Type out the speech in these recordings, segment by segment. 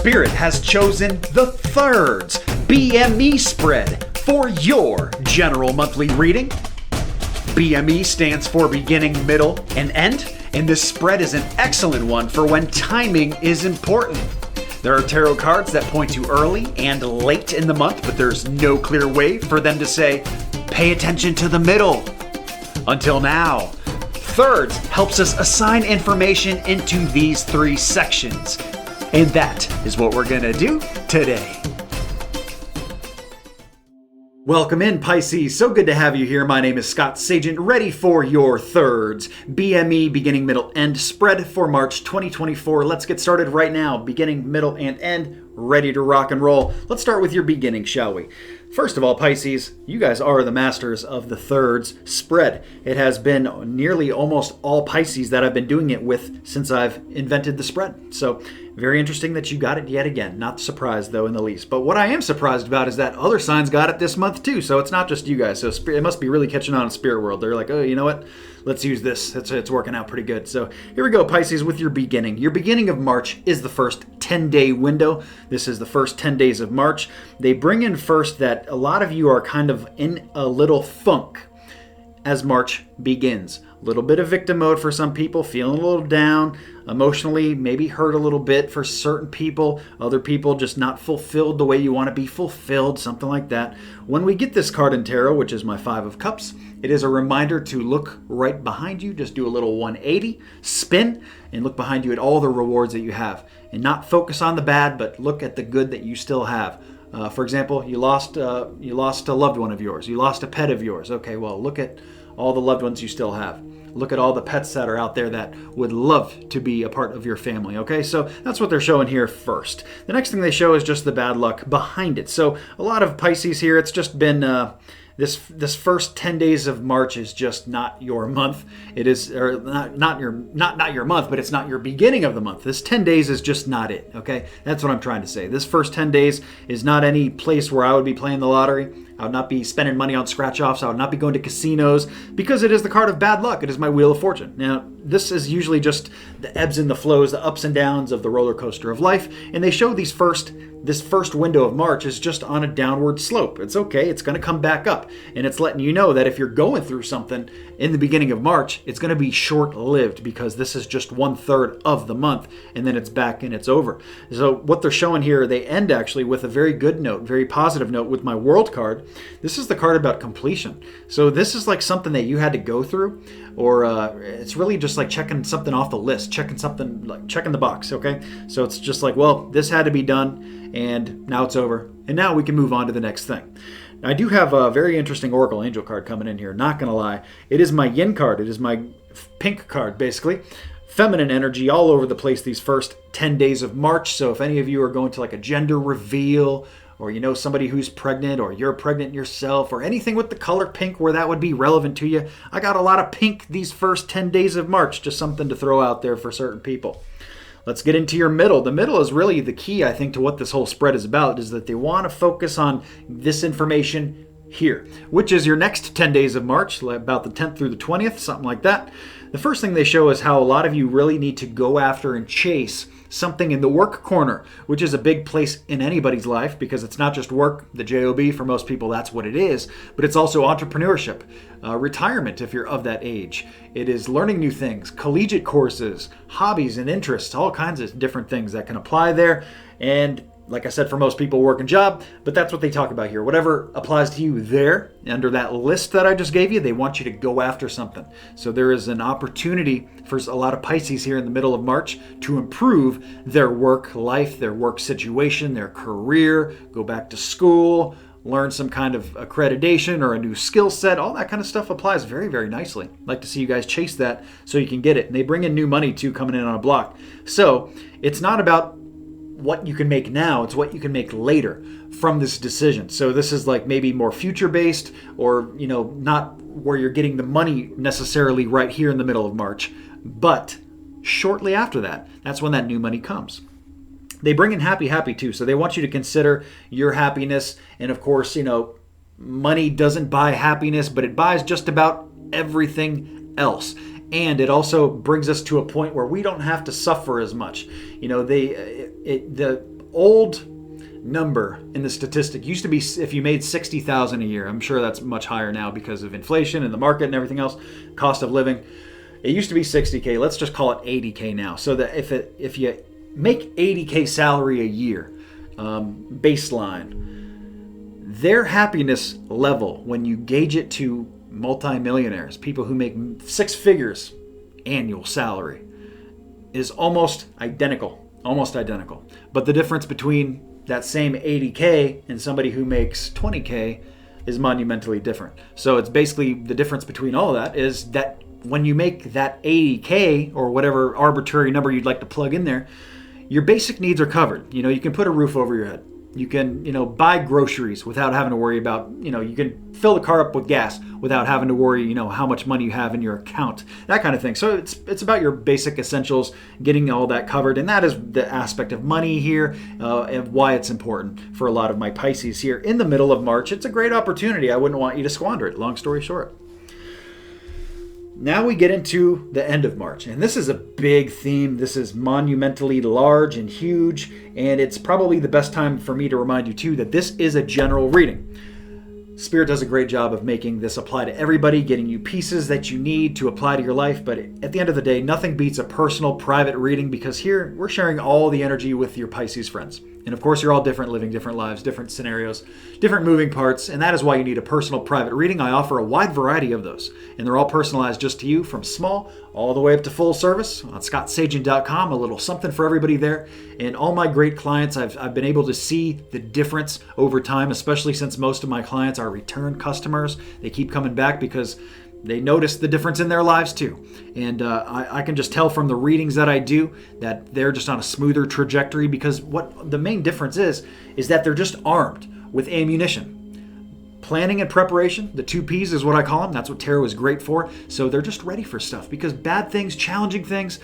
Spirit has chosen the Thirds BME spread for your general monthly reading. BME stands for beginning, middle, and end, and this spread is an excellent one for when timing is important. There are tarot cards that point to early and late in the month, but there's no clear way for them to say, pay attention to the middle. Until now, Thirds helps us assign information into these three sections. And that is what we're going to do today. Welcome in, Pisces. So good to have you here. My name is Scott Sagent, ready for your Thirds BME beginning, middle, end spread for March 2024. Let's get started right now. Beginning, middle, and end, ready to rock and roll. Let's start with your beginning, shall we? First of all, Pisces, you guys are the masters of the Thirds spread. It has been nearly almost all Pisces that I've been doing it with since I've invented the spread. So very interesting that you got it yet again. Not surprised, though, in the least. But what I am surprised about is that other signs got it this month, too. So it's not just you guys. So it must be really catching on in spirit world. They're like, oh, you know what? Let's use this. It's working out pretty good. So here we go, Pisces, with your beginning. Your beginning of March is the first 10-day window. This is the first 10 days of March. They bring in first that a lot of you are kind of in a little funk as March begins. A little bit of victim mode for some people, feeling a little down, emotionally, maybe hurt a little bit for certain people. Other people just not fulfilled the way you want to be fulfilled, something like that. When we get this card in tarot, which is my Five of Cups, it is a reminder to look right behind you. Just do a little 180, spin, and look behind you at all the rewards that you have. And not focus on the bad, but look at the good that you still have. For example, you lost a loved one of yours. You lost a pet of yours. Okay, well, look at all the loved ones you still have. Look at all the pets that are out there that would love to be a part of your family, okay? So that's what they're showing here first. The next thing they show is just the bad luck behind it. So a lot of Pisces here, it's just been this first 10 days of March is just not your month. It is or not your month, but it's not your beginning of the month. This 10 days is just not it, okay? That's what I'm trying to say. This first 10 days is not any place where I would be playing the lottery. I would not be spending money on scratch-offs. I would not be going to casinos because it is the card of bad luck. It is my Wheel of Fortune. Now, this is usually just the ebbs and the flows, the ups and downs of the roller coaster of life. And they show this first window of March is just on a downward slope. It's okay. It's going to come back up. And it's letting you know that if you're going through something in the beginning of March, it's going to be short-lived because this is just 1/3 of the month. And then it's back and it's over. So what they're showing here, they end actually with a very good note, very positive note with my World card. This is the card about completion. So this is like something that you had to go through, or it's really just like checking something off the list, checking the box, okay? So it's just like, well, this had to be done, and now it's over, and now we can move on to the next thing. I do have a very interesting Oracle Angel card coming in here, not gonna lie. It is my Yin card. It is my pink card, basically. Feminine energy all over the place these first 10 days of March. So if any of you are going to like a gender reveal, or you know somebody who's pregnant, or you're pregnant yourself, or anything with the color pink where that would be relevant to you, I got a lot of pink these first 10 days of March, just something to throw out there for certain people. Let's get into your middle. The middle is really the key, I think, to what this whole spread is about, is that they want to focus on this information here, which is your next 10 days of March, about the 10th through the 20th, something like that. The first thing they show is how a lot of you really need to go after and chase something in the work corner, which is a big place in anybody's life because it's not just work, the job, for most people that's what it is, but it's also entrepreneurship, retirement if you're of that age. It is learning new things, collegiate courses, hobbies and interests, all kinds of different things that can apply there. And like I said, for most people, work and job, but that's what they talk about here. Whatever applies to you there, under that list that I just gave you, they want you to go after something. So there is an opportunity for a lot of Pisces here in the middle of March to improve their work life, their work situation, their career, go back to school, learn some kind of accreditation or a new skill set. All that kind of stuff applies very, very nicely. I'd like to see you guys chase that so you can get it. And they bring in new money too, coming in on a block. So it's not about what you can make now, it's what you can make later from this decision. So this is like maybe more future based, or not where you're getting the money necessarily right here in the middle of March, but shortly after that, that's when that new money comes. They bring in happy too. So they want you to consider your happiness. And of course, money doesn't buy happiness, but it buys just about everything else. And it also brings us to a point where we don't have to suffer as much. The old number in the statistic used to be if you made 60,000 a year. I'm sure that's much higher now because of inflation and the market and everything else, cost of living. It used to be 60K. Let's just call it 80K now. So that if you make 80K salary a year, baseline, their happiness level when you gauge it to multimillionaires, people who make 6 figures annual salary, is almost identical. But the difference between that same 80K and somebody who makes 20K is monumentally different. So it's basically the difference between all of that is that when you make that 80K or whatever arbitrary number you'd like to plug in there, your basic needs are covered. You can put a roof over your head. You can, buy groceries without having to worry about, you can fill the car up with gas without having to worry, how much money you have in your account, that kind of thing. So it's about your basic essentials, getting all that covered. And that is the aspect of money here and why it's important for a lot of my Pisces here in the middle of March. It's a great opportunity. I wouldn't want you to squander it. Long story short. Now we get into the end of March, and this is a big theme. This is monumentally large and huge, and it's probably the best time for me to remind you too that this is a general reading. Spirit does a great job of making this apply to everybody, getting you pieces that you need to apply to your life, but at the end of the day, nothing beats a personal, private reading because here we're sharing all the energy with your Pisces friends. And of course, you're all different, living different lives, different scenarios, different moving parts, and that is why you need a personal private reading. I offer a wide variety of those, and they're all personalized just to you, from small all the way up to full service on scottsagent.com, a little something for everybody there. And all my great clients, I've been able to see the difference over time, especially since most of my clients are return customers. They keep coming back because they notice the difference in their lives too. And I can just tell from the readings that I do that they're just on a smoother trajectory because what the main difference is that they're just armed with ammunition. Planning and preparation, the 2 Ps is what I call them. That's what tarot is great for. So they're just ready for stuff because bad things, challenging things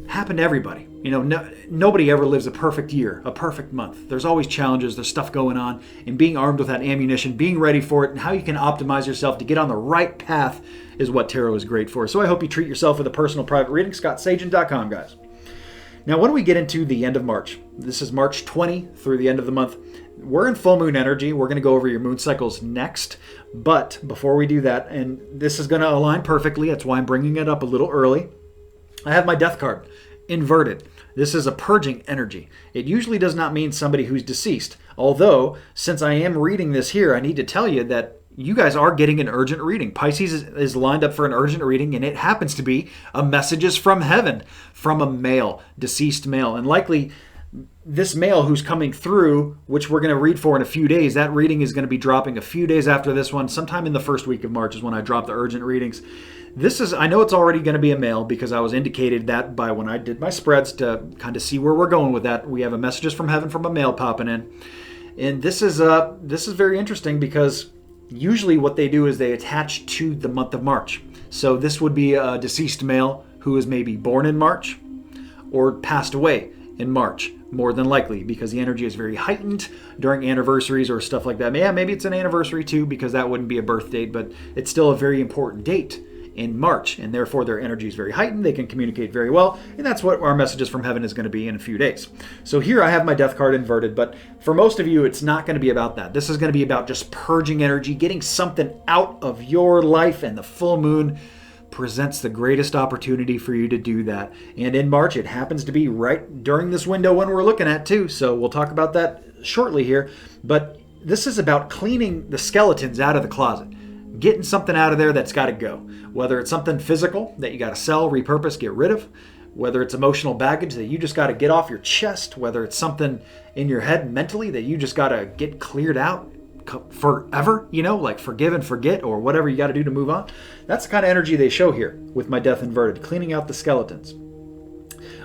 happen to everybody. Nobody ever lives a perfect year, a perfect month. There's always challenges, there's stuff going on, and being armed with that ammunition, being ready for it, and how you can optimize yourself to get on the right path is what tarot is great for. So I hope you treat yourself with a personal private reading. scottsagent.com, guys. Now, when do we get into the end of March? This is March 20 through the end of the month. We're in full moon energy. We're going to go over your moon cycles next. But before we do that, and this is going to align perfectly, that's why I'm bringing it up a little early, I have my death card inverted. This is a purging energy. It usually does not mean somebody who's deceased. Although, since I am reading this here, I need to tell you that you guys are getting an urgent reading. Pisces is lined up for an urgent reading, and it happens to be a messages from heaven from a male, deceased male. And likely this male who's coming through, which we're going to read for in a few days, that reading is going to be dropping a few days after this one. Sometime in the first week of March is when I drop the urgent readings. I know it's already going to be a male because I was indicated that by when I did my spreads to kind of see where we're going with that. We have a messages from heaven from a male popping in. And this is very interesting because usually what they do is they attach to the month of March. So this would be a deceased male who is maybe born in March or passed away in March, more than likely, because the energy is very heightened during anniversaries or stuff like that. Yeah, maybe it's an anniversary too, because that wouldn't be a birth date, but it's still a very important date in March, and therefore their energy is very heightened. They can communicate very well, and that's what our messages from heaven is going to be in a few days. So here I have my death card inverted, but for most of you, it's not going to be about that. This is going to be about just purging energy, getting something out of your life, and the full moon presents the greatest opportunity for you to do that. And in March, it happens to be right during this window when we're looking at too, so we'll talk about that shortly here. But this is about cleaning the skeletons out of the closet. Getting something out of there that's got to go. Whether it's something physical that you got to sell, repurpose, get rid of. Whether it's emotional baggage that you just got to get off your chest. Whether it's something in your head mentally that you just got to get cleared out forever, like forgive and forget or whatever you got to do to move on. That's the kind of energy they show here with my death inverted, cleaning out the skeletons.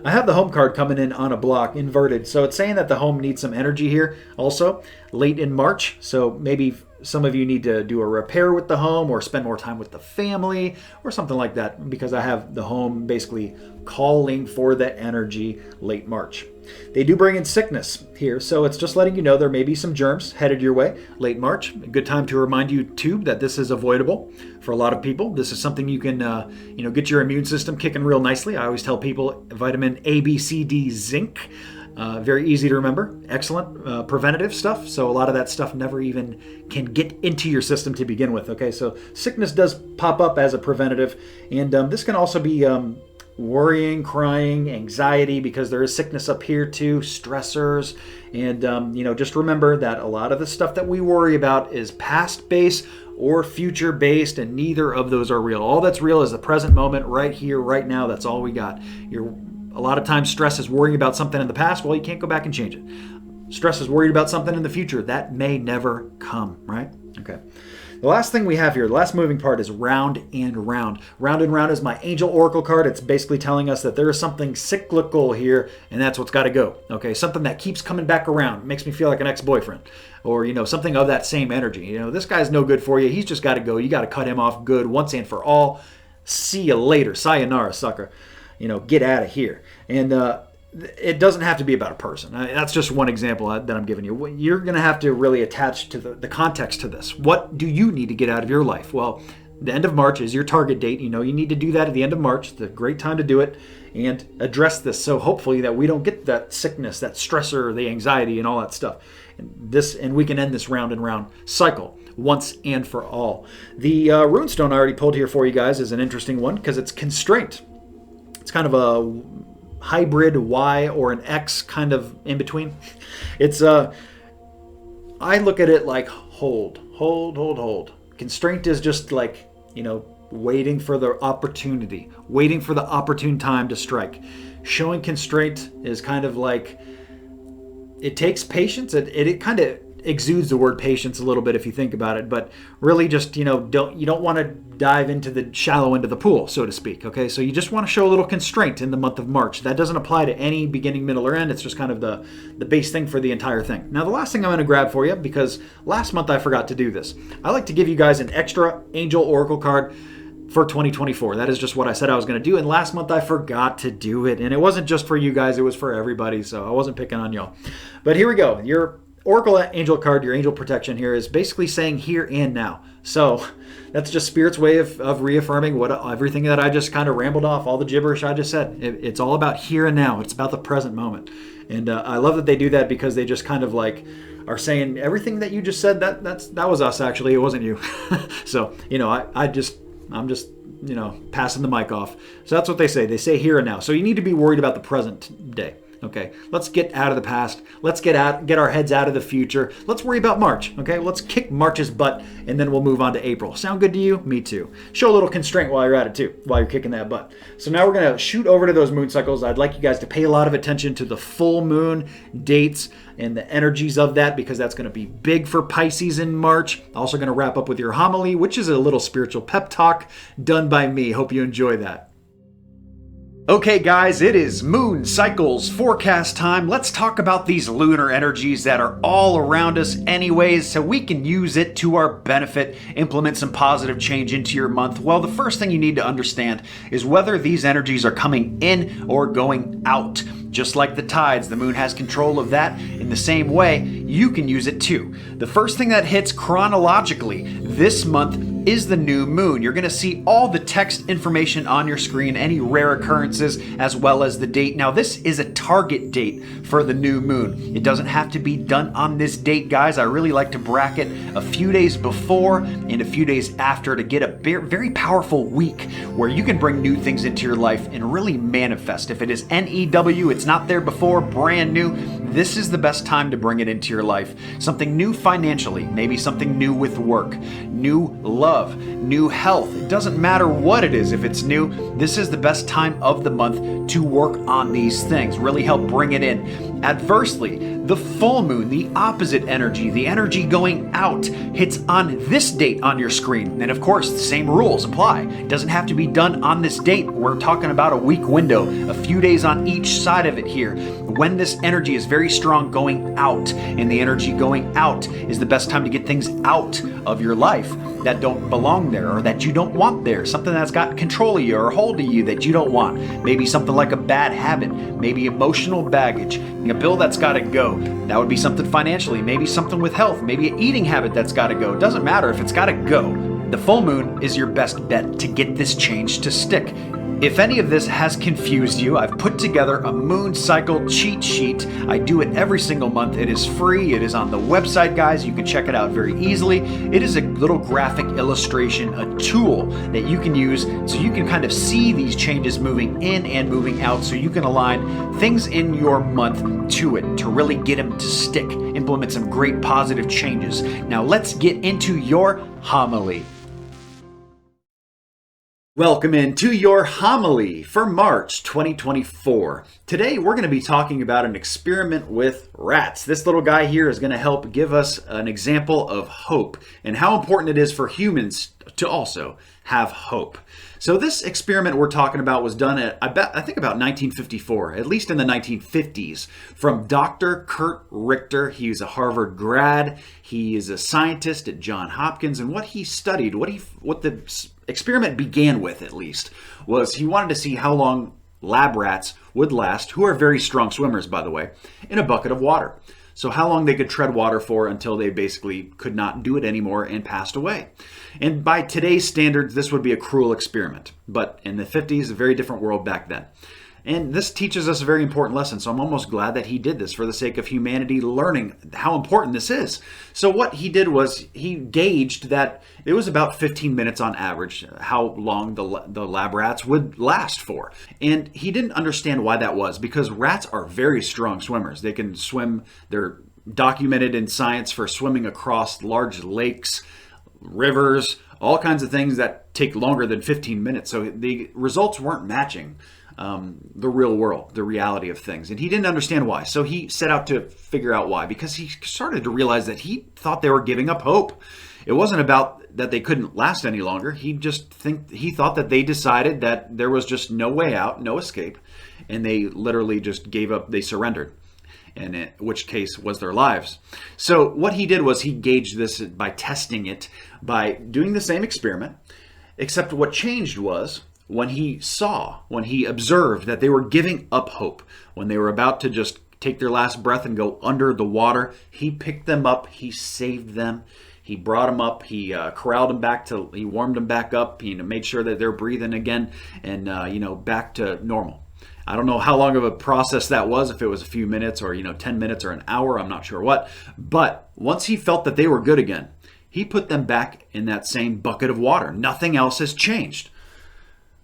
I have the home card coming in on a block inverted, so it's saying that the home needs some energy here also late in March. So maybe some of you need to do a repair with the home or spend more time with the family or something like that, because I have the home basically calling for the energy late March. They do bring in sickness here, so it's just letting you know there may be some germs headed your way late March. A good time to remind you too that this is avoidable for a lot of people. This is something you can get your immune system kicking real nicely. I always tell people vitamin A, B, C, D, zinc Very easy to remember. Excellent preventative stuff. So a lot of that stuff never even can get into your system to begin with. Okay, so sickness does pop up as a preventative. And this can also be worrying, crying, anxiety, because there is sickness up here too, stressors. And, just remember that a lot of the stuff that we worry about is past based or future based, and neither of those are real. All that's real is the present moment, right here, right now. That's all we got. A lot of times stress is worrying about something in the past. Well, you can't go back and change it. Stress is worried about something in the future. That may never come, right? Okay. The last thing we have here, the last moving part, is round and round. Round and round is my angel oracle card. It's basically telling us that there is something cyclical here, and that's what's got to go. Okay, something that keeps coming back around. It makes me feel like an ex-boyfriend, or something of that same energy. This guy's no good for you. He's just got to go. You got to cut him off good once and for all. See you later. Sayonara, sucker. Get out of here. And it doesn't have to be about a person. That's just one example that I'm giving you. You're going to have to really attach to the context to this. What do you need to get out of your life? Well, the end of March is your target date. You need to do that at the end of March. It's a great time to do it and address this. So hopefully that we don't get that sickness, that stressor, the anxiety, and all that stuff. And we can end this round and round cycle once and for all. The runestone I already pulled here for you guys is an interesting one because it's constraint. It's kind of a hybrid Y or an X kind of in between. It's I look at it like hold. Constraint is just like, waiting for the opportunity, waiting for the opportune time to strike. Showing constraint is kind of like, it takes patience. It kind of exudes the word patience a little bit if you think about it, but really just, you don't want to dive into the shallow end of the pool, so to speak. Okay, so you just want to show a little constraint in the month of March. That doesn't apply to any beginning, middle, or end. It's just kind of the base thing for the entire thing. Now, the last thing I'm going to grab for you, because last month I forgot to do this, I like to give you guys an extra angel oracle card for 2024. That is just what I said I was going to do, and last month I forgot to do it, and it wasn't just for you guys, it was for everybody, so I wasn't picking on y'all. But here we go. Your Oracle Angel card, your angel protection here, is basically saying here and now. So that's just Spirit's way of reaffirming everything that I just kind of rambled off, all the gibberish I just said. It's all about here and now. It's about the present moment. And I love that they do that because they just kind of like are saying everything that you just said, that was us actually, it wasn't you. So, I'm just passing the mic off. So that's what they say. They say here and now. So you need to be worried about the present day. Okay, let's get out of the past. Let's get our heads out of the future. Let's worry about March. Okay, let's kick March's butt, and then we'll move on to April. Sound good to you? Me too. Show a little constraint while you're at it too, while you're kicking that butt. So now we're gonna shoot over to those moon cycles. I'd like you guys to pay a lot of attention to the full moon dates and the energies of that, because that's going to be big for Pisces in March. Also going to wrap up with your homily, which is a little spiritual pep talk done by me. Hope you enjoy that. Okay guys, it is moon cycles forecast time. Let's talk about these lunar energies that are all around us anyways, so we can use it to our benefit, implement some positive change into your month. Well, the first thing you need to understand is whether these energies are coming in or going out. Just like the tides, the moon has control of that. In the same way, you can use it too. The first thing that hits chronologically this month is the new moon. You're going to see all the text information on your screen, any rare occurrences, as well as the date. Now, this is a target date for the new moon. It doesn't have to be done on this date, guys. I really like to bracket a few days before and a few days after to get a very powerful week where you can bring new things into your life and really manifest. If it is NEW, it's not there before, brand new, this is the best time to bring it into your life. Something new financially, maybe something new with work, new love, new health. It doesn't matter what it is. If it's new, this is the best time of the month to work on these things, really help bring it in. Adversely, the full moon, the opposite energy, the energy going out, hits on this date on your screen. And of course, the same rules apply. It doesn't have to be done on this date. We're talking about a week window, a few days on each side of it here. When this energy is very strong going out, and the energy going out is the best time to get things out of your life that don't belong there or that you don't want there. Something that's got control of you or hold of you that you don't want. Maybe something like a bad habit, maybe emotional baggage, a bill that's got to go. That would be something financially, maybe something with health, maybe an eating habit that's got to go. It doesn't matter if it's got to go. The full moon is your best bet to get this change to stick. If any of this has confused you, I've put together a moon cycle cheat sheet. I do it every single month. It is free. It is on the website, guys. You can check it out very easily. It is a little graphic illustration, a tool that you can use so you can kind of see these changes moving in and moving out, so you can align things in your month to it to really get them to stick, implement some great positive changes. Now let's get into your homily. Welcome into your homily for March 2024. Today we're going to be talking about an experiment with rats. This little guy here is going to help give us an example of hope and how important it is for humans to also have hope. So this experiment we're talking about was done at, I think about 1954, at least in the 1950s, from Dr. Kurt Richter. He's a Harvard grad. He is a scientist at Johns Hopkins, and what he studied, what the experiment began with, at least, was he wanted to see how long lab rats would last, who are very strong swimmers, by the way, in a bucket of water. So how long they could tread water for until they basically could not do it anymore and passed away. And by today's standards, this would be a cruel experiment. But in the 50s, a very different world back then. And this teaches us a very important lesson. So I'm almost glad that he did this for the sake of humanity learning how important this is. So what he did was he gauged that it was about 15 minutes on average how long the lab rats would last for. And he didn't understand why that was, because rats are very strong swimmers. They can swim. They're documented in science for swimming across large lakes, rivers, all kinds of things that take longer than 15 minutes. So the results weren't matching the real world, the reality of things. And he didn't understand why. So he set out to figure out why, because he started to realize that he thought they were giving up hope. It wasn't about that they couldn't last any longer. He thought that they decided that there was just no way out, no escape. And they literally just gave up, they surrendered. And in which case was their lives. So what he did was he gauged this by testing it, by doing the same experiment, except what changed was when he observed that they were giving up hope, when they were about to just take their last breath and go under the water, he picked them up, he saved them, he brought them up, he corralled them back he warmed them back up, made sure that they're breathing again, and back to normal. I don't know how long of a process that was, if it was a few minutes or 10 minutes or an hour, I'm not sure what. But once he felt that they were good again, he put them back in that same bucket of water. Nothing else has changed.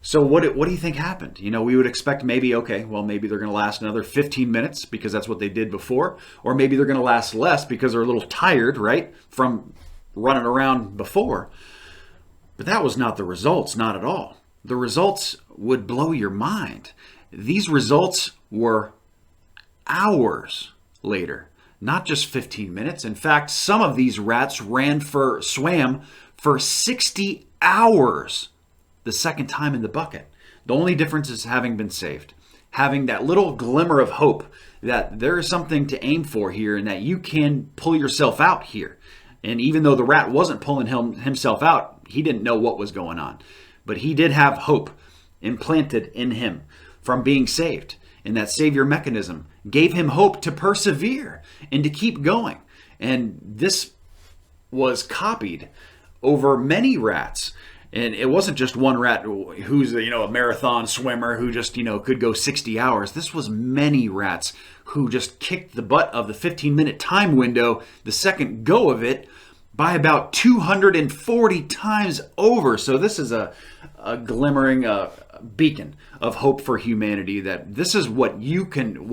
So what do you think happened? We would expect maybe they're going to last another 15 minutes because that's what they did before. Or maybe they're going to last less because they're a little tired, right, from running around before. But that was not the results, not at all. The results would blow your mind. These results were hours later, not just 15 minutes. In fact, some of these rats swam for 60 hours the second time in the bucket. The only difference is having been saved, having that little glimmer of hope that there is something to aim for here and that you can pull yourself out here. And even though the rat wasn't pulling himself out, he didn't know what was going on. But he did have hope implanted in him from being saved. And that savior mechanism gave him hope to persevere and to keep going. And this was copied over many rats. And it wasn't just one rat who's a marathon swimmer who just could go 60 hours. This was many rats who just kicked the butt of the 15-minute time window, the second go of it, by about 240 times over. So this is a glimmering beacon of hope for humanity, that this is what you can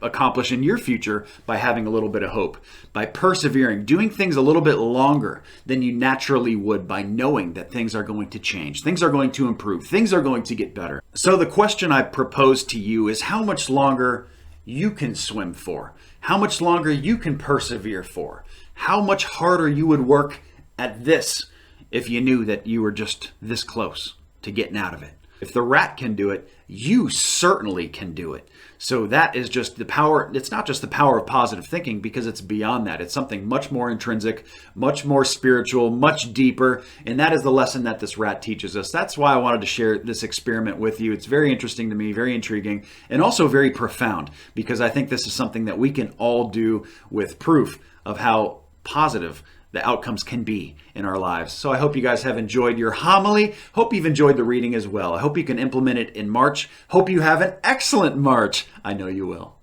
accomplish in your future by having a little bit of hope, by persevering, doing things a little bit longer than you naturally would, by knowing that things are going to change, things are going to improve, things are going to get better. So the question I propose to you is how much longer you can swim for, how much longer you can persevere for, how much harder you would work at this if you knew that you were just this close to getting out of it. If the rat can do it, you certainly can do it. So that is just the power. It's not just the power of positive thinking, because it's beyond that. It's something much more intrinsic, much more spiritual, much deeper. And that is the lesson that this rat teaches us. That's why I wanted to share this experiment with you. It's very interesting to me, very intriguing, and also very profound, because I think this is something that we can all do with proof of how positive the outcomes can be in our lives. So I hope you guys have enjoyed your homily. Hope you've enjoyed the reading as well. I hope you can implement it in March. Hope you have an excellent March. I know you will.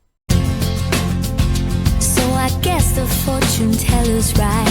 So I guess the fortune teller's right.